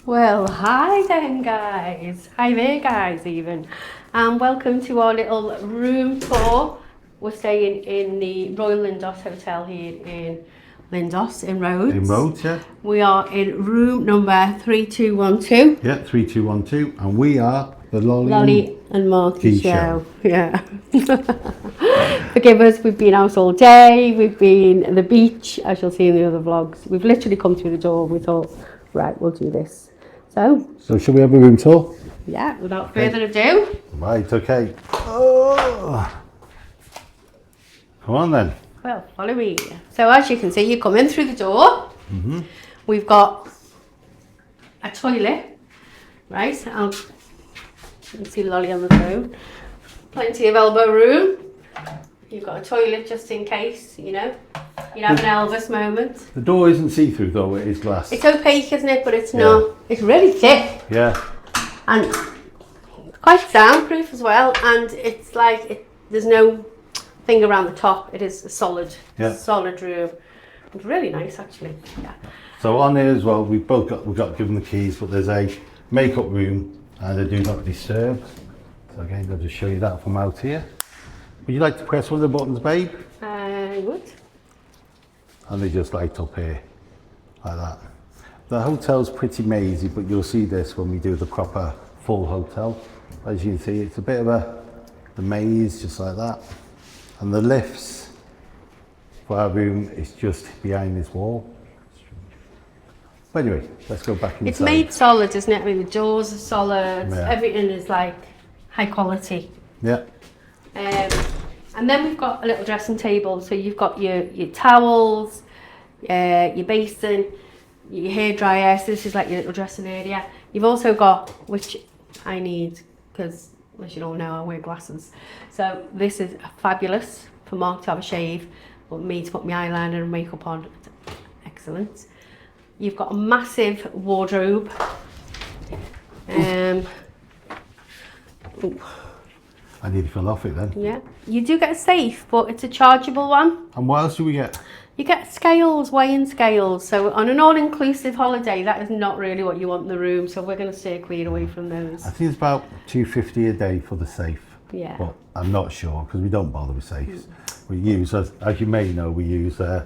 Well, hi then guys. Hi there guys even. And welcome to our little room tour. We're staying in the Royal Lindos Hotel here in Lindos in Rhodes. In Rhodes, yeah. We are in room number 3212. Yeah, 3212. And we are the Lollie and Markie Show. Yeah. Forgive us, we've been out all day, we've been at the beach, as you'll see in the other vlogs. We've literally come through the door and we thought, right, we'll do this. So shall we have a room tour? Yeah, without further ado. Right, okay. Oh. Come on then. Well, follow me. So as you can see, you come in through the door. We've got a toilet, right? You can see Lollie on the phone. Plenty of elbow room. You've got a toilet just in case, you know. You have an Elvis moment. The door isn't see-through though, it is glass. It's opaque, isn't it? But it's not. It's really thick. Yeah. And quite soundproof as well. And it's like, there's no thing around the top. It is a solid room. It's really nice actually. Yeah. So on here as well, we've got given the keys, but there's a makeup room and a do not disturb. So again, I'll just show you that from out here. Would you like to press one of the buttons, babe? I would. And they just light up here, like that. The hotel's pretty mazy, but you'll see this when we do the proper full hotel. As you can see, it's a bit of the maze, just like that. And the lifts for our room is just behind this wall. But anyway, let's go back inside. It's made solid, isn't it? I mean, the doors are solid, Yeah. everything is like high quality. Yeah. And then we've got a little dressing table. So you've got your towels, your basin, your hairdryer. So this is like your little dressing area. You've also got, which I need, because as you don't know, I wear glasses. So this is fabulous for Mark to have a shave, but me to put my eyeliner and makeup on. It's excellent. You've got a massive wardrobe. I nearly fell off it then. Yeah, you do get a safe, but it's a chargeable one. And what else do we get? You get scales, weighing scales. So on an all-inclusive holiday, that is not really what you want in the room. So we're going to steer clear away from those. I think it's about $250 a day for the safe. Yeah. But I'm not sure because we don't bother with safes. We use, as you may know, we use the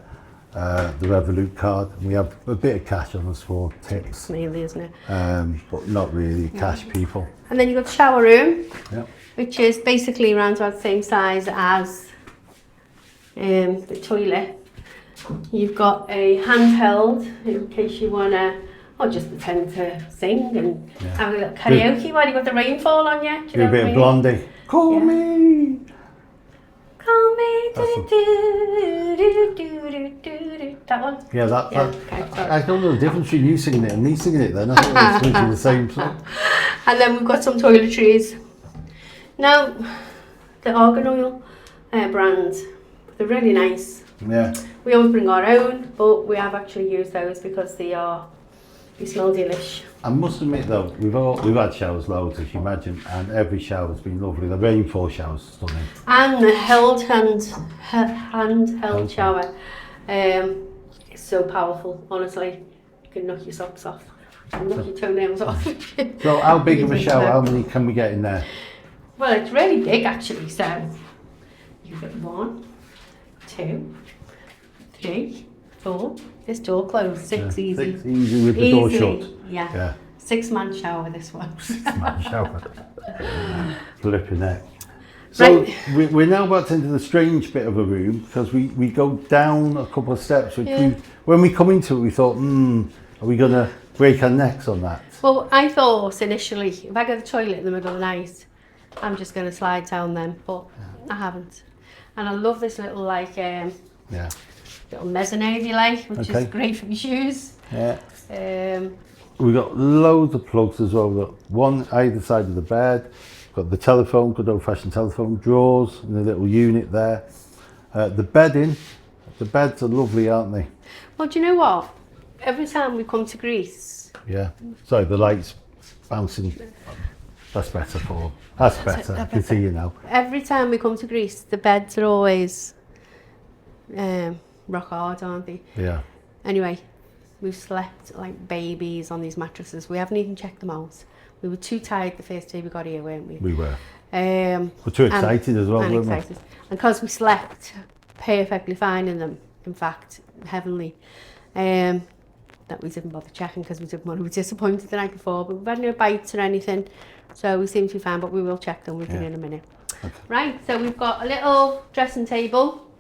Revolut card. And we have a bit of cash on us for tips. Mainly, isn't it? But not really cash people. And then you've got the shower room, Yeah. which is basically around about the same size as the toilet. You've got a handheld in case you want to, or just pretend to sing and have a little karaoke while you've got the rainfall on you. Do you know a bit what I of mean? Blondie. Call me. Call me, do. That one? Yeah, that. Okay, sorry. I don't know the difference between you singing it and me singing it then. I thought it was the same song. And then we've got some toiletries. Now, the Argan Oil brand, they're really nice. Yeah. We always bring our own, but we have actually used those because they smell delish. I must admit though, we've had showers loads, as you imagine, and every shower's been lovely. The rainfall shower's stunning. And the handheld shower, it's so powerful, honestly. You can knock your socks off, and knock your toenails off. So how big of a shower, how many can we get in there? Well, it's really big actually, so you get 1, 2, 3, 4. This door closed, 6 easy. 6 easy with the door shut. Yeah. 6-man shower this one. 6-man shower. Flipping it. So Right. we're now about to enter the strange bit of a room because we go down a couple of steps. Which when we come into it, we thought, are we going to break our necks on that? Well, I thought initially, if I go to the toilet in the middle of the night, I'm just going to slide down then, but I haven't. And I love this little little mezzanine, if you like, which is great for your shoes. Yeah. We've got loads of plugs as well. We've got one either side of the bed. We've got the telephone, good old-fashioned telephone, drawers, and a little unit there. The bedding, the beds are lovely, aren't they? Well, do you know what? Every time we come to Greece... Yeah. Sorry, the light's bouncing. That's better, Paul. That's better. I can see you now. Every time we come to Greece, the beds are always rock hard, aren't they? Yeah. Anyway, we've slept like babies on these mattresses. We haven't even checked them out. We were too tired the first day we got here, weren't we? We were. We're too excited as well, weren't we? And because we slept perfectly fine in them, in fact, heavenly, that we didn't bother checking because we didn't want to be disappointed the night before. But we've had no bites or anything, so we seem to be fine, but we will check them with you in a minute. Okay. Right, so we've got a little dressing table.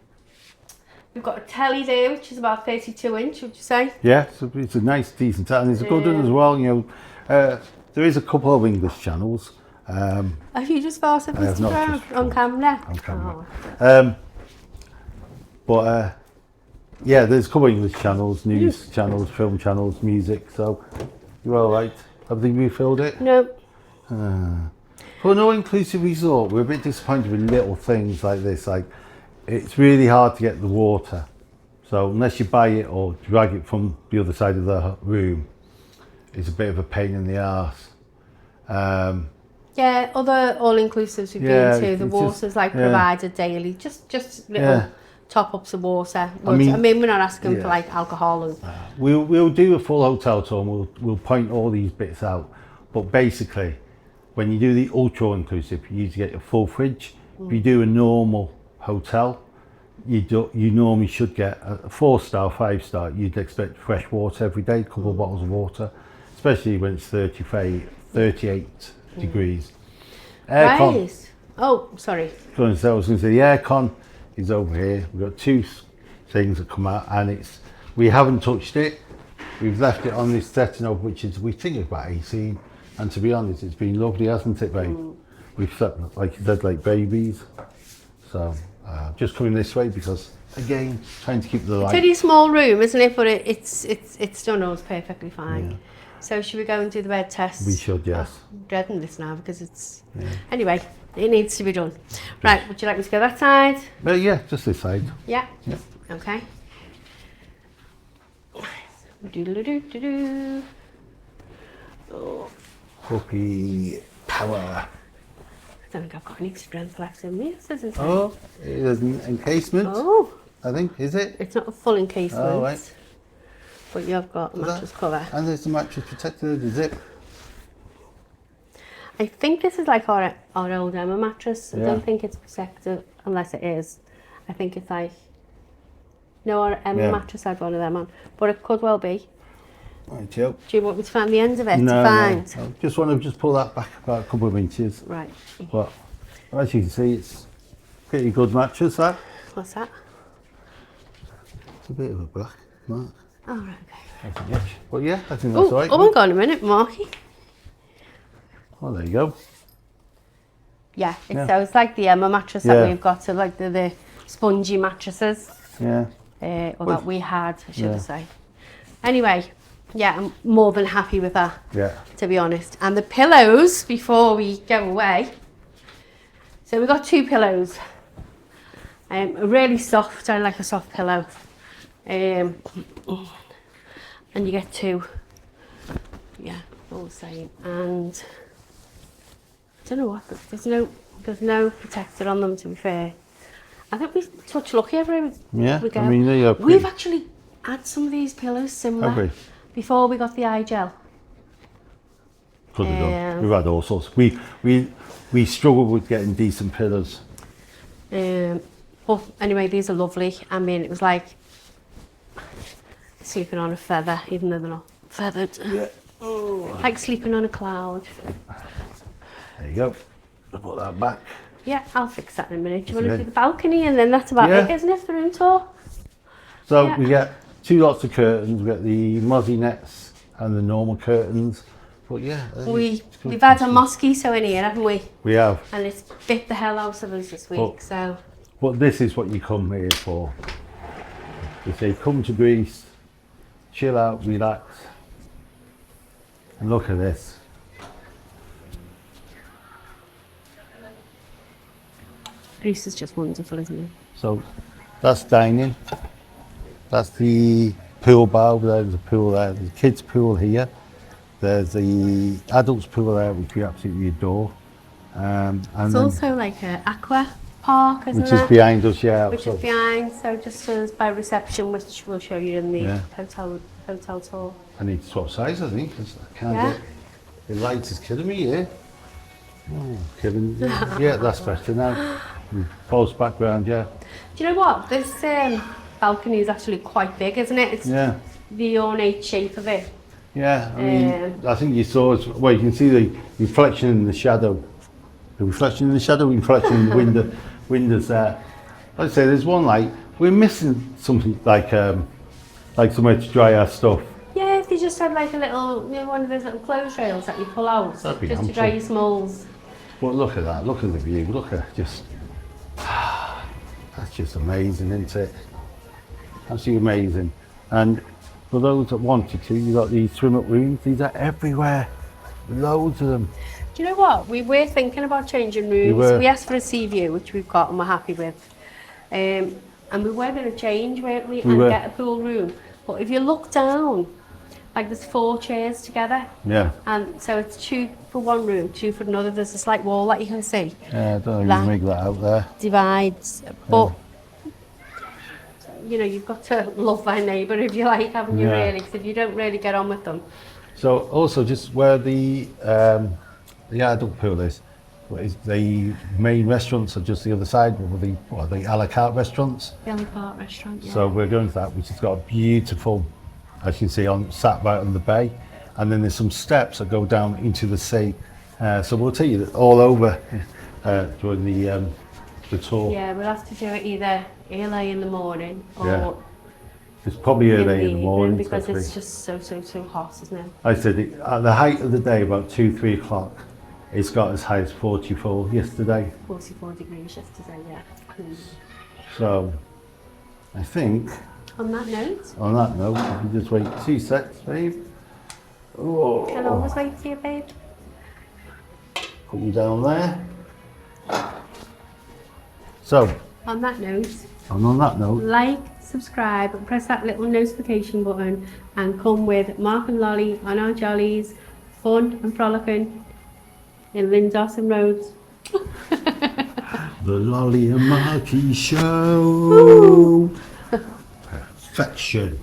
We've got a telly there, which is about 32 inch, would you say? Yeah, so it's a nice, decent telly, and it's a good one as well. You know, there is a couple of English channels. Have you just forced Mr. on camera? On camera. Yeah, there's a couple of English channels, news channels, film channels, music. So you're all right. Everything we filled it. No. For an all-inclusive resort, we're a bit disappointed with little things like this. Like, it's really hard to get the water. So unless you buy it or drag it from the other side of the room, it's a bit of a pain in the arse. Yeah, other all-inclusives we've been to, the water's provided daily, just little top-ups of water. I mean, we're not asking for like alcohol. And we'll do a full hotel tour and we'll point all these bits out. But basically, when you do the ultra inclusive, you need to get a full fridge. If you do a normal hotel, you normally should get a 4-star, 5-star. You'd expect fresh water every day, a couple of bottles of water, especially when it's 38 degrees. Aircon. Right. Oh, sorry. I was going to say the aircon is over here. We've got 2 things that come out, and we haven't touched it. We've left it on this setting up, which is, we think it's about 18. And to be honest, it's been lovely, hasn't it, babe? We've slept, like you said, like babies. So just coming this way because, again, trying to keep the light. It's only a small room, isn't it? But it's done us perfectly fine. Yeah. So should we go and do the bed test? We should, yes. I'm dreading this now because it's... Yeah. Anyway, it needs to be done. Right, would you like me to go that side? Yeah, just this side. Yeah? Yeah. Okay. Do-do-do-do-do. Oh. Puppy power. I don't think I've got any strength left in me. Oh, there's an encasement. Oh. I think, is it? It's not a full encasement. Oh, right. But you've got a mattress cover. And there's the mattress protector, the zip. I think this is like our old Emma mattress. I don't think it's protected unless it is. I think it's like... No, our Emma mattress had one of them on. But it could well be. Right, Joe. Do you want me to find the end of it No, to find? No. Just want to pull that back about a couple of inches. Right. But as you can see, it's pretty good mattress, that. What's that? It's a bit of a black mark. Oh, right, okay. But yeah, I think that's all right. Oh, hang on a minute, Markie. Oh, there you go. Yeah, so it's like the Emma mattress that we've got, so like the spongy mattresses. Yeah. Or that we had, I should say. Anyway, yeah, I'm more than happy with that. Yeah. To be honest. And the pillows, before we go away. So we got 2 pillows. Really soft. I like a soft pillow. And you get 2. Yeah, all the same. And I don't know what. There's no protector on them, to be fair. I think we touch lucky every we go. I mean, We've actually had some of these pillows similar before we got the eye gel. Could have done. We've had all sorts. We struggled with getting decent pillows. But anyway, these are lovely. I mean, it was like sleeping on a feather, even though they're not feathered. Yeah. Oh. Like sleeping on a cloud. There you go. I'll put that back. Yeah, I'll fix that in a minute. Do you want to do the balcony? And then that's about it, isn't it, for the room tour? So we get 2 lots of curtains. We get the mozzie nets and the normal curtains. But yeah, we've had a mosquito in here, haven't we? We have. And it's bit the hell out of us this week. But this is what you come here for. They say come to Greece, chill out, relax, and look at this. Greece is just wonderful, isn't it? So that's dining. That's the pool bar. There's a pool there. There's a kids' pool here. There's the adults' pool there, which we absolutely adore. And it's also like an aqua park, isn't it? Which is behind us, yeah. Which is behind, so just as by reception, which we'll show you in the hotel hotel tour. I need to swap size, I think, 'cause I can't Yeah. get... The light is killing me here. Oh, killing... Yeah, that's better now. False background, yeah. Do you know what? This balcony is actually quite big, isn't it? It's Yeah. the ornate shape of it. Yeah, I mean, I think you saw it. Well, you can see the reflection in the shadow. The reflection in the shadow, reflection in the windows there. Like I say, there's one light. We're missing something like somewhere to dry our stuff. Yeah, if they just had like a little, you know, one of those little clothes rails that you pull out That'd be just to ample. dry your smalls. But look at that, look at the view, look at just, that's just amazing, isn't it? Absolutely amazing. And for those that wanted to, you've got these swim-up rooms, these are everywhere, loads of them. Do you know what? We were thinking about changing rooms. were. We asked for a sea view, which we've got and we're happy with. And we were going to change, weren't we? And were. get a pool room. But if you look down, like there's 4 chairs together. Yeah. And so it's 2 for one room, 2 for another. There's a slight wall that you can see. Yeah, I don't know if you That can make that out there. divides. But, you know, you've got to love thy neighbour if you like, haven't you, Yeah. really? Because if you don't really get on with them. So also just where the adult pool is the main restaurants are just the other side, with the a la carte restaurants. The Alley Park restaurant, yeah. So we're going to that, which has got a beautiful, as you can see, sat right on the bay, and then there's some steps that go down into the sea. So we'll take you all over during the tour. Yeah, we'll have to do it either early in the morning or Yeah. It's probably early in the evening morning. because it's just so hot, isn't it? I said at the height of the day, about 2-3 o'clock, it's got as high as 44 yesterday. 44 degrees yesterday, yeah. So I think On that note, on that note, we can just wait 2 seconds, babe. Oh, can I always wait for you, babe? put you down there. So, On that note, and on that note, like, subscribe, and press that little notification button and come with Mark and Lollie on our jollies, fun and frolicking in Lindos and Rhodes. the Lollie and Markie show. Perfection.